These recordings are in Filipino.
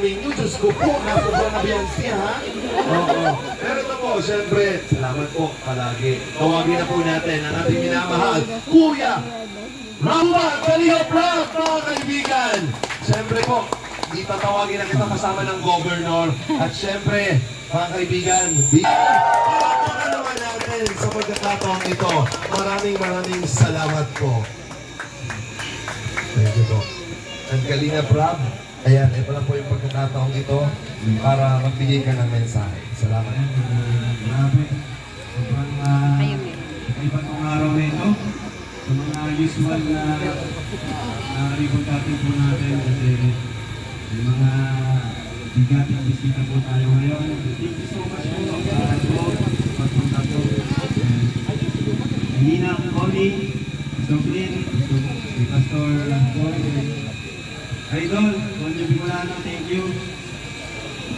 menu. Diyos ko po, sobrang nabiyansi, ha? Oo. Pero ito po, siyempre, salamat po palagi. Tawagin na po natin ang ating minamahal, Kuya Ramba Kalihap Rock, mga kaibigan. Siyempre po, itatawagin na kita kasama ng Governor. At siyempre, mga kaibigan, palakpakan naman natin sa pagkakataong ito. Maraming salamat po. Thank you po. And Kalina Prab, ayan, ito lang po yung pagkakataong ito para magbigay ka ng mensahe. Salamat. Grabe. Sobrang iba't ang araw na ito. Sa mga usual na ribbon cutting po natin. Kasi yung mga bigating bisita po tayo ngayon. Thank you so much po. Pagpunta po. Nina, Connie, Soblin, si Pastor Boy, Idol, Connie Bicolano, thank you.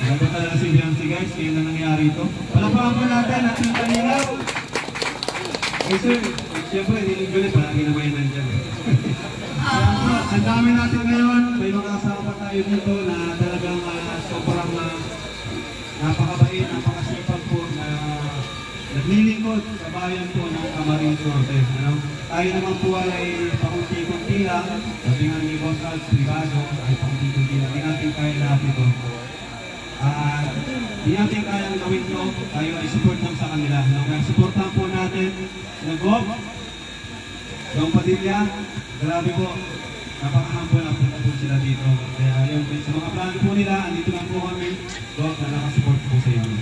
Nagpo talaga si Bianci guys, kaya na nangyari ito. Palakpakan po natin at yung kanina. Okay sir, siyempre, niligulit, palagi na may nandyan. Ang dami natin ngayon, may mga kasama tayo dito na talagang sobrang napakabait, napakasipag po na naglilingkod sa bayan po ng Camarines Norte. Tayo naman po ay pakunti-kunti lang, sabi nga ni Boss Alts Privado, ay pakunti-kunti lang, hindi natin kaya lahat ito. Hindi natin kayang gawin ito, tayo ay support lang sa kanila. Kaya supportan po natin na Gob, Dong Padilla, grabe po, napakahambol na po sila dito. Kaya yun, sa mga plano po nila, andito lang po kami, Gob, na nakasupport po sa inyo.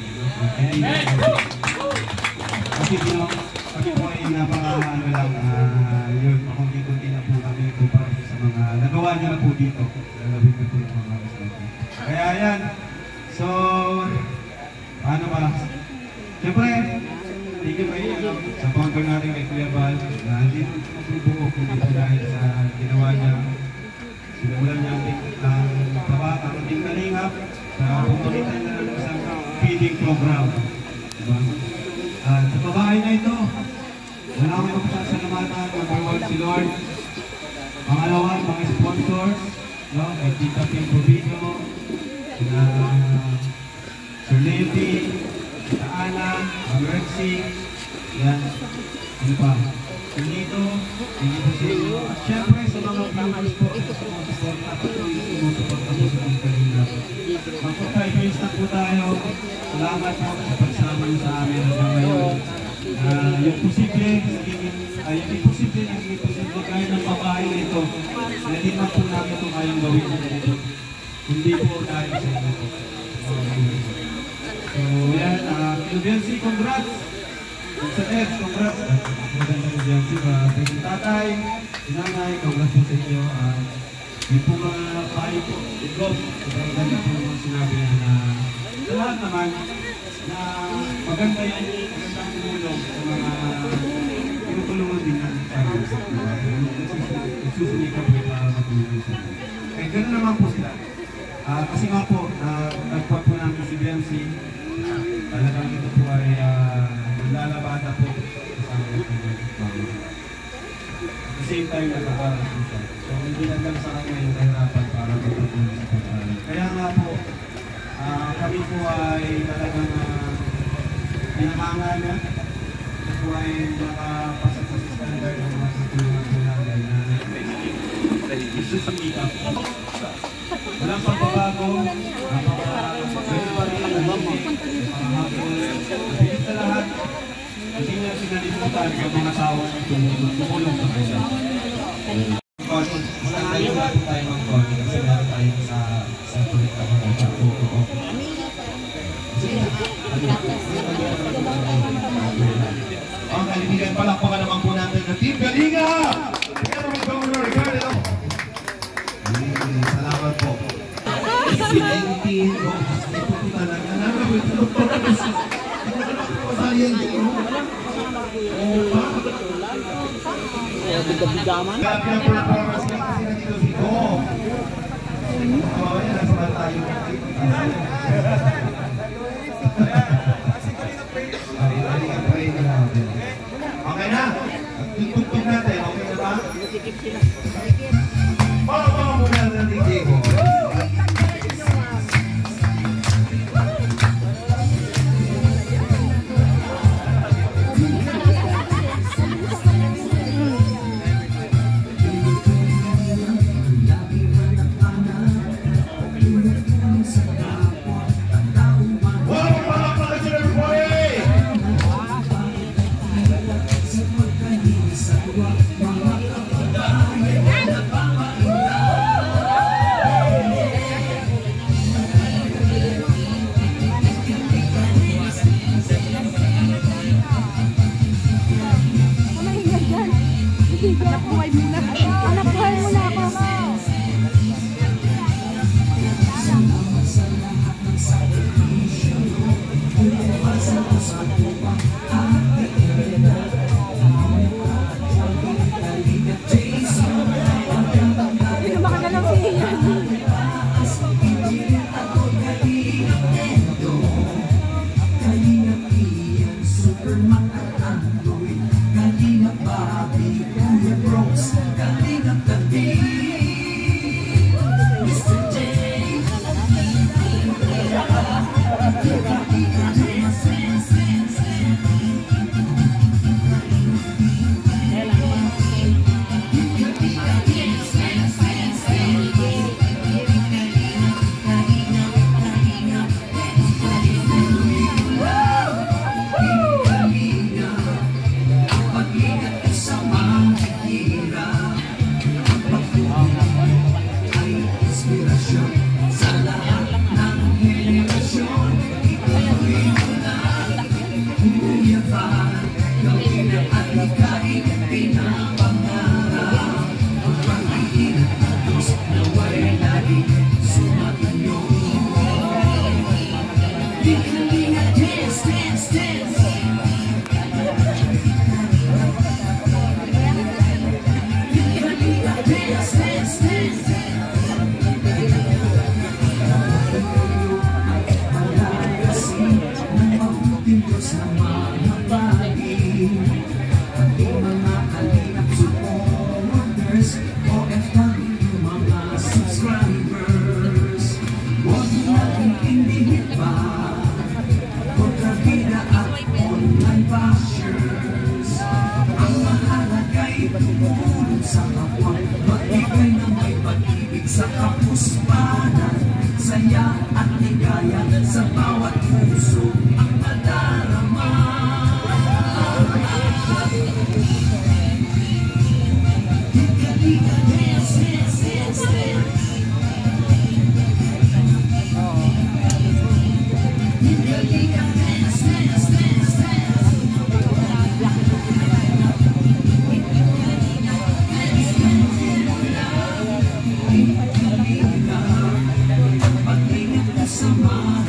Kasi kami po ay napaka-ano lang, yun, pakunti-kunti na po kami kumpara sa mga nagawa niya na po dito. Lalawin na po yung mga kasama. Kaya yan. So, paano ba? Siyempre, thank you kay sa sponsor natin kay Kuya Val na hindi magbubuo kung dito dahil sa ginawa niya. Sinulan niya ang ating kalingap sa pumalitan na ng isang feeding program. Diba? Sa babae na ito, wala kami magpasalamatan. Number 1 si Lord. Pangalawa, mga sponsors, no? Kay Tita Pim Provido, Sir Levi, Tita Ana, Ma'am Rexy, yan, ano pa, Sir Nito, thank you po sa inyo. At syempre sa mga viewers po, sa mga support at sumusupport po sa mga kanina. Mag-5 years na po tayo. Salamat po sa pagsama niyo sa amin hanggang ngayon. Yung posible, yung imposible, naging posible kahit ng babae na ito. Hindi na po namin ito kayang gawin dito. Hindi po dahil sa inyo. So yan, Bianci, congrats! Sa Ed, congrats! Magandang Bianci, thank you tatay, sinanay, congrats po sa inyo. Yung po mga payo po, i-gob, maganda po naman sinabi na sa lahat naman na maganda yung magandang tumulong sa mga tinutulungan din natin tayo. Nagsusunikap po para matulungan sa inyo. Kaya gano'n naman po sila. Kasi nga po, nagpag po namin si Bianci, talagang ito po ay lalabada po sa at the same time, nag-aaral po siya. So, hindi lang sa kanya yung kahirapan para matulungan sa pag-aaral. Kaya nga po, kami po ay talagang pinakanga niya. Ito po ay nakapasok sa standard ng mga tutulungan po namin na isusumita po. Walang pagbabago, pwede pa rin ang mabilis sa lahat. Hindi niya sinalimutan yung mga tao na tumulong sa kanya. Maganda po tayo mag-call kasi meron tayo sa tulit ako ng Chaco. Ang kaibigan, palakpakan naman po natin na Team Kalinga! Salamat po. Okay na? Tutugtog natin. Okay na ba? Pakapaka muna natin, Diego. Anak buhay muna. Anak buhay muna ako. Lumaki na lang si Ian. Sa kapuspanan, saya at ligaya sa bawat puso ang madarama. Liga-liga, dance, dance, dance, dance. Liga-liga, dance, dance, dance, dance. Pag-ingat ka sa mga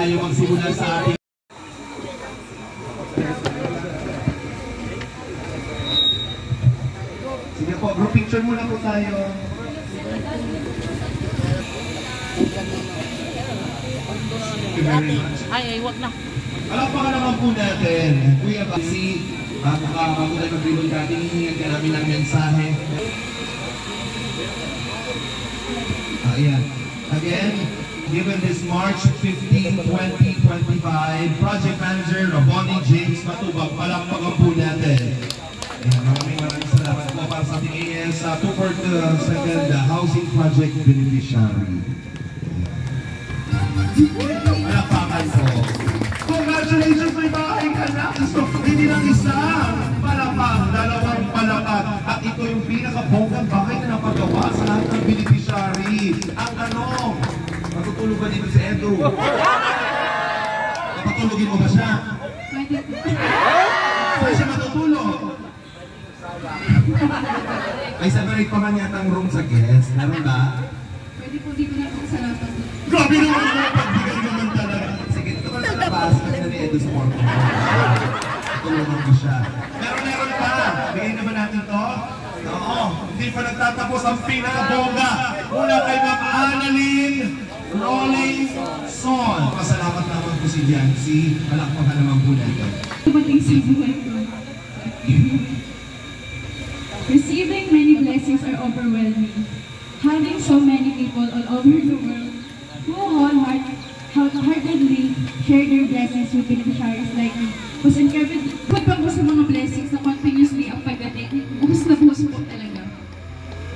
tayo magsimula sa ating sige po, group picture muna po tayo. Ay, wag na. Palakpakan naman po natin, Kuya Basi, bago tayo mag-ribbon cutting, hihingan ka namin ng mensahe. Ayan. Again, given this March 15, 2025, Project Manager Raboni James Matubag, palakpakan po natin. Ayan, maraming salamat po para sa ating AS 242nd Housing Project Beneficiary. Palakpakan po. Congratulations, may bahay ka na! So, hindi lang isa, palakpak, dalawang palakpak. At ito yung pinaka-bonggang bahay na napagawa sa lahat ng beneficiary. Ang ano, matutulog ba dito si Andrew? Napatulogin mo ba siya? Saan siya matutulog? Ay, separate pa man yata ang room sa guest. Naroon ba? Pwede po dito na po sa lapat. Grabe naman mo! Pagbigay naman talaga. Sige, ito ka sa labas. Kasi na ni Edo sa porto. Tulungan ko siya. Pero meron pa. Bigay naman natin to. Oo. Hindi pa nagtatapos ang pinaka-bongga. Mula kay Ma'am Annalyn Rolling Son. Pasalamat naman po si Yancy. Palakpakan naman po natin. Tumating sa buhay ko. Receiving many blessings are overwhelming. Having so many people all over the world who wholeheartedly share their blessings with beneficiaries like me was encouraged. Pagpag po sa mga blessings na continuously ang pagdating, buhos na buhos po talaga.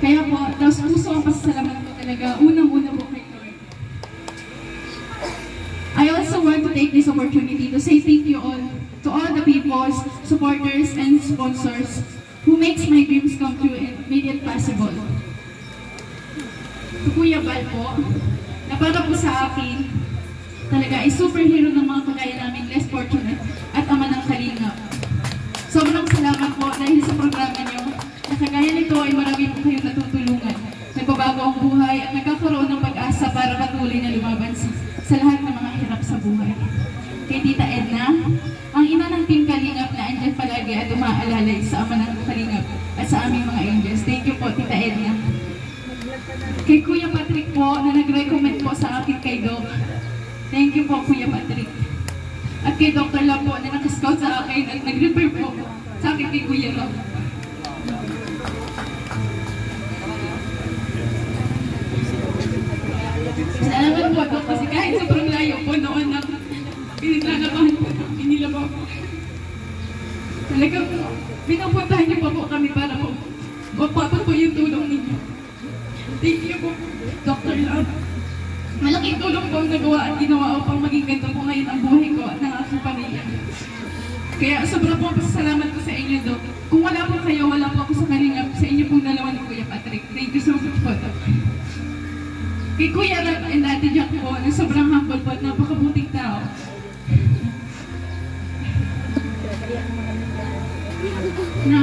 Kaya po, tapos puso ang pasasalamat po talaga, unang-una po kay Lord. I also want to take this opportunity to say thank you all to all the people, supporters, and sponsors who makes my dreams come true and made it possible. To Kuya Bal po, na para po sa akin, talaga ay superhero ng mga kagaya namin less fortunate at ama ng Kalingap. Sobrang salamat po dahil sa programa niyo na kagaya nito ay marami po kayong natutulungan. Nagbabago ang buhay at nagkakaroon ng pag-asa para patuloy na lumaban sa lahat ng mga hirap sa buhay. Kay Tita Edna, ang ina ng Team Kalingap na andyan palagi at umaalalay sa ama ng Kalingap at sa aming mga angels. Thank you po, Tita Edna. Kay Kuya Patrick po na nag-recommend po sa akin kay Doc. Thank you po, Kuya Patrick. At kay Dr. Lab po na nakascout sa akin at nag-refer po sa akin kay Kuya Rob. Salamat po, Doc, kasi kahit sobrang layo po noon na piniglalabahan po, inilabaw po. Talagang pinupuntahan niyo pa po kami para po mapapag po yung tulong ninyo. Thank you po, Dr. Love. Malaking tulong po ang nagawa at ginawa upang maging ganito po ngayon ang buhay ko at ng aking pamilya. Kaya sobrang po pasasalamat ko sa inyo, Doc. Kung wala po kayo, wala po ako sa Kalingap sa inyo pong dalawa ni Kuya Patrick. Thank you so much po, Doc. Kay Kuya Rat and Ate Jack po, na sobrang humble po at napakabuting tao. Na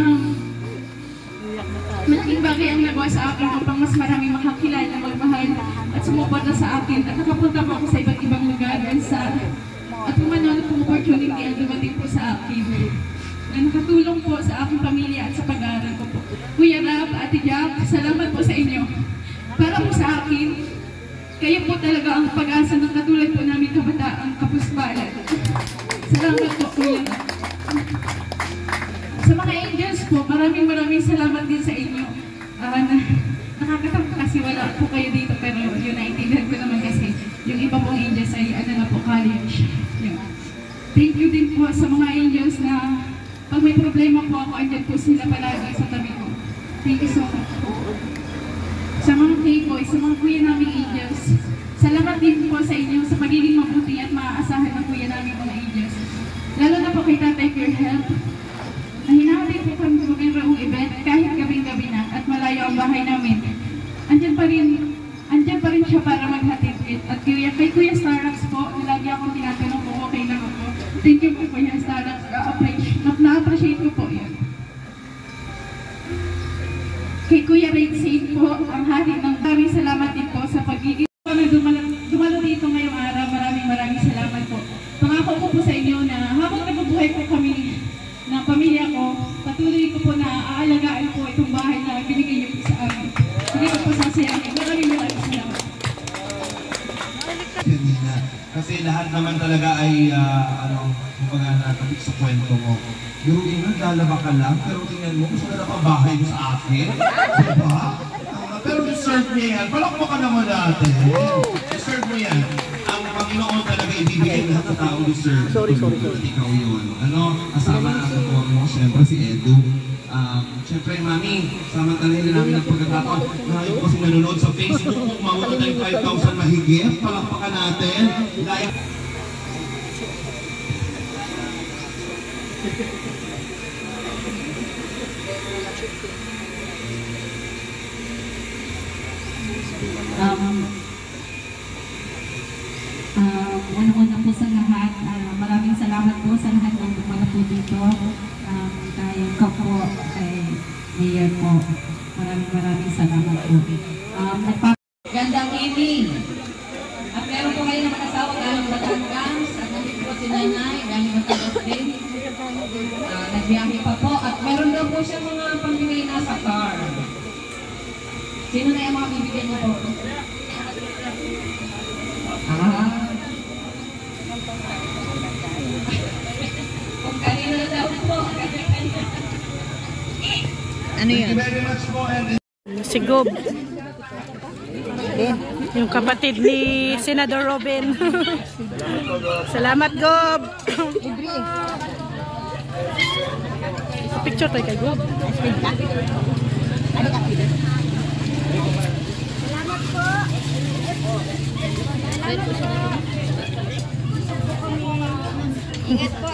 malaking bagay ang nagawa sa akin upang mas maraming makakilala, magmahal at sumuporta sa akin at nakapunta po ako sa iba't ibang lugar at pumanalo pong opportunity ang dumating po sa akin na nakatulong po sa aking pamilya at sa pag-aaral ko po. Kuya Rab, Ate Jack, salamat po sa inyo. Para po sa akin, kayo po talaga ang pag-asa ng katulad po namin kabataang kapuspalan. Salamat po, Kuya Rab. Sa mga angels po, maraming salamat din sa inyo. Nakakatakot kasi wala po kayo dito, pero yun, naintindihan ko naman kasi yung iba pong angels ay na po, college. Yun. Thank you din po sa mga angels na pag may problema po ako, andyan po sila palagi sa tabi ko. Thank you so much po. Sa mga K-boys, sa mga kuya namin angels, salamat din po sa inyo sa pagiging mabuti at maaasahan ng kuya namin mga angels. Lalo na po kay Tatay Pure Health, na hinahatid po kami sa magandang event kahit gabing-gabi na at malayo ang bahay namin. Andyan pa rin siya para maghatid. At kay Kuya Starrax po, lagi akong tinatanong kung okay lang ako. Thank you po Kuya Starrax. Na-appreciate ko po yan. Kay Kuya Rexine po, ang hatid ng maraming salamat din po sa pagiging. Dumalo dito ngayong araw. Maraming salamat po sa inyo na habang nabubuhay po kami ng pamilya ko, patuloy ko po na aalagaan po itong bahay na binigay niyo po sa amin. Hindi ko po sasayangin. Maraming salamat. Kasi lahat naman talaga ay, kumbaga nakakabit sa kwento mo. Yung ina, lalaba ka lang, pero tingnan mo, gusto na bahay mo sa akin. Diba? Pero deserve niya yan. Palakpakan naman natin. Deserve mo yan. Ang Panginoon talaga ibibigay lahat sa tao deserve. Sorry. Ikaw yun. Kasama na ang mo, siyempre si Edu. Siyempre, Mami, samantalahin na namin ang pagkakataon. Ngayon kasi nanonood sa Facebook, kung mawala tayong 5,000 mahigit, palakpakan natin. Una-una po sa lahat, maraming salamat po sa lahat ng dumala po dito. Kay Kapo, kay Mayor po, maraming salamat po. Gandang evening. At meron po kayo ng mag-asawa galing Batangas at nandito po si Nanay galing Batangas din. Nagbiyahe pa po at meron daw po siya mga pamimigay na sa car. Sino na yung mga bibigyan mo po? Kung kanino na daw po. Ano yun? Thank you very much po. Si Gob. Yung kapatid ni Senador Robin. Salamat, Gob. Picture tayo kay Gob.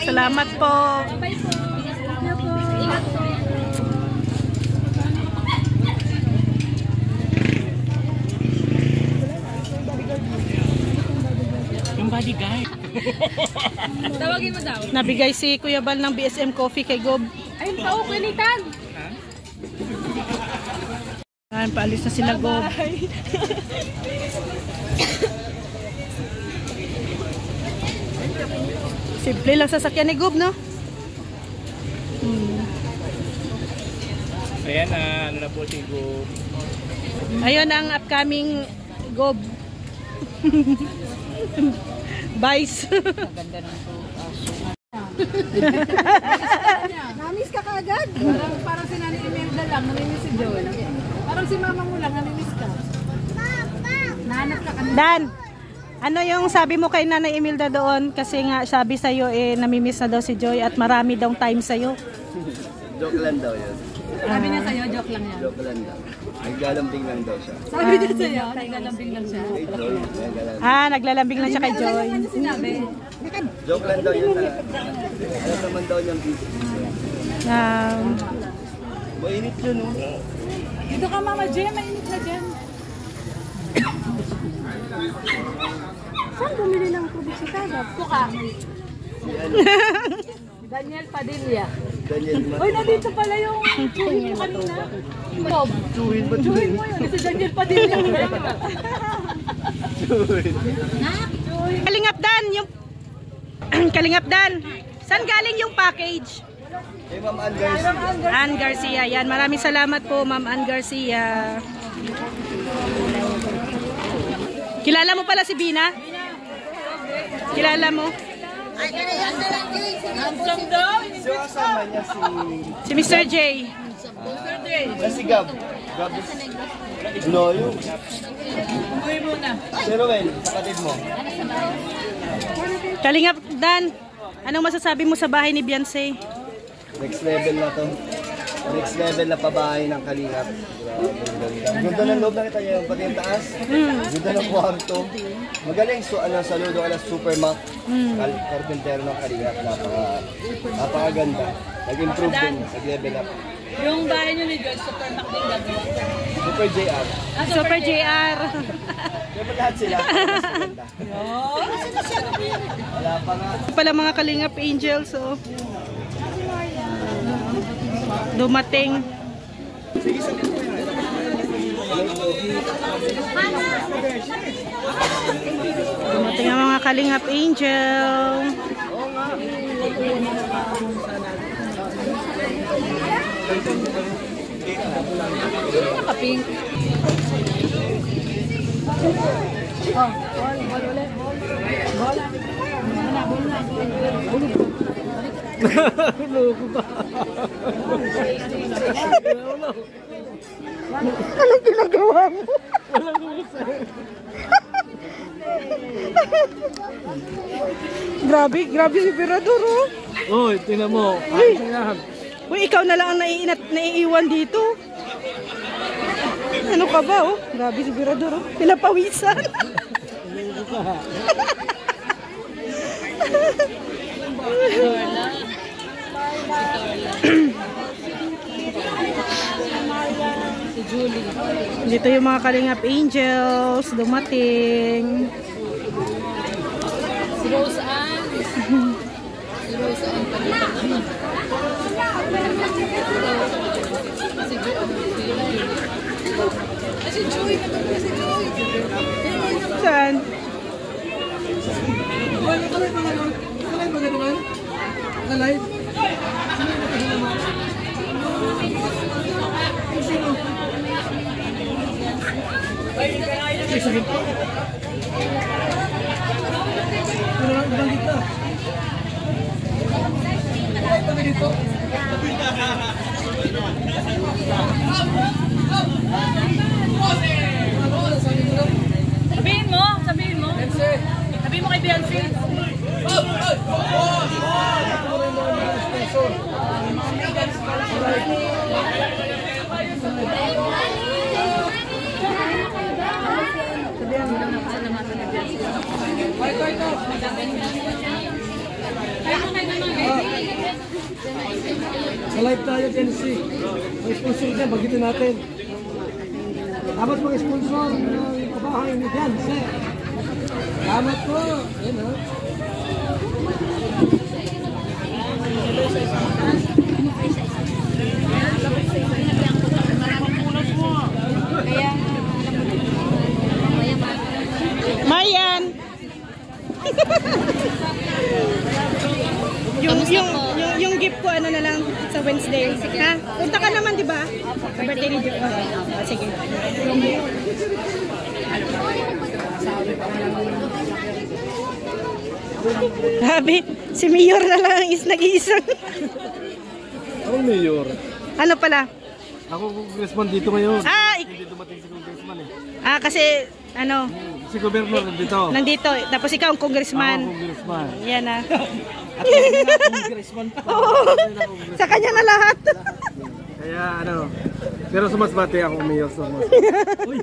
Salamat po. Ingat po. Yung bodyguard. Tawagin mo daw. Nabigay si Kuya Bal ng BSM Coffee kay Gob. Ayun pa, pinitan. Ayun, paalis na sila, Gob. Simple lang sasakyan ni Gob, no? Ayan na, ano na po si Gob. Ayun ang upcoming Gob. Vice. Maganda ng Namiss ka kaagad. Parang si Nani Imelda lang, namimiss si Joy. Parang si mama mo lang, namimiss ka. Nahanap ka kanina. Dan, ano yung sabi mo kay Nanay Imelda doon? Kasi nga sabi sa'yo namimiss na daw si Joy at marami daw time sa'yo. Joke lang daw yun. Sabi niya sa'yo, joke lang yan. Joke lang daw. Naglalambing lang daw siya. Sabi niya sa'yo, naglalambing lang siya. Hey Joy, naglalambing. Naglalambing lang siya kay Joy. Ano sinabi? Joke lang daw yun. Alam naman daw niyang busy. Mainit yun, no? Dito ka Mama Jem, mainit na Jem. Saan bumili ng publisitada? Puka. Daniel Padilla. Daniel Mat. Uy, nandito pala yung chuhin mo kanina. Bob. Chuhin mo yun. Si Daniel Padilla. Chuhin. Kalingap Dan, yung Kalingap Dan. Saan galing yung package? Hey, Ma'am Ann Garcia. Ann Garcia. Yan, maraming salamat po, Ma'am Ann Garcia. Kilala mo pala si Bina? Kilala mo? So, kasama niya Si Mr. J. si Gab. Gab is... No, yun. Si Ruel, kapatid mo. Kalingap Dan, anong masasabi mo sa bahay ni Beyonce? Next level na to. Next level na pabahay ng Kalingap. Ganda ng loob, nakita niyo yung pati yung taas. Ganda ng kwarto. Magaling, saludo ka na Supermac. Carpentero ng Kalingap. Napakaganda. Nag-improve din, nag-level up. Yung bahay nyo ni George, Supermac din gagawa. Super JR. Super JR. Dapat lahat sila. Wala pa nga. Pala mga Kalingap Angels, oh. Dumating. Sige, sabihin mo yun. Dumating ang mga Kalingap Angel. Naka-pink. Oh, ball ulit. Bola. Loko ba? Anong ginagawa mo? Grabe si Pirador, oh. Uy, tingnan mo. Uy, ikaw na lang ang naiiwan dito. Ano ka ba, oh? Grabe si Pirador, oh. Pinapawisan. Si Julie. Dito yung mga Kalingap Angels dumating. Si Rose Ann. Si Rose Ann. Si Joy. Si Joy. Saan? Sabihin mo. Sabihin mo kay Beyonce. Sa live tayo, Tennessee. May sponsor dyan, bagitin natin. Dapat mga sponsor ng kabahay ni Jan, sir. Salamat po. Yan, ha. Mayan! yung gift ko ano na lang sa Wednesday. Ha? Punta ka naman, di ba? Sa birthday ni Jo. Sige. Grabe, si Mayor na lang is nag-iisang. Anong mayor? Ano pala? Ako congressman dito ngayon. Hindi dumating si congressman eh. Kasi ano? Si governor nandito. Nandito. Tapos ikaw ang congressman. Ako congressman. Yan na. At congressman pa. Oo. Sa kanya na lahat. Kaya ano. Pero sumasbate ako mayor sa mas. Uy.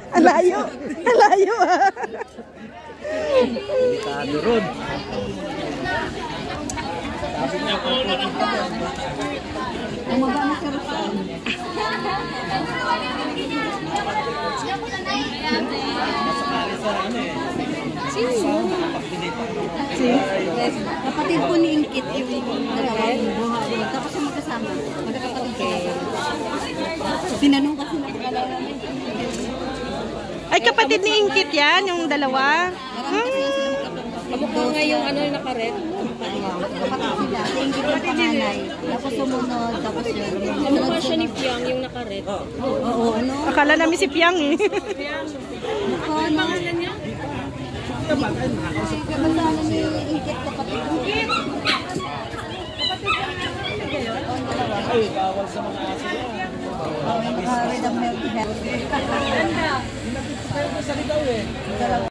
Alayo. Alayo ah. Delikado ron. Kapatid po ni Inkit yung buhay. Tapos yung magkasama. Magkakapatid kayo. Tinanong kasi nakakala namin. Ay, kapatid ni Inkit yan, yung dalawa. Kamukha nga yung ano yung nakaret. Kapatid sila. Si Inkit yung panganay. Tapos sumunod. Tapos yun. Kamukha siya ni Piang yung nakaret. Oo, ano? Akala namin si Piang eh. Ano pangalan niya? Kamandalan ni Inkit kapatid. Ay, bawal sa mga aso yan. Red of milk health. Sa ligaw eh.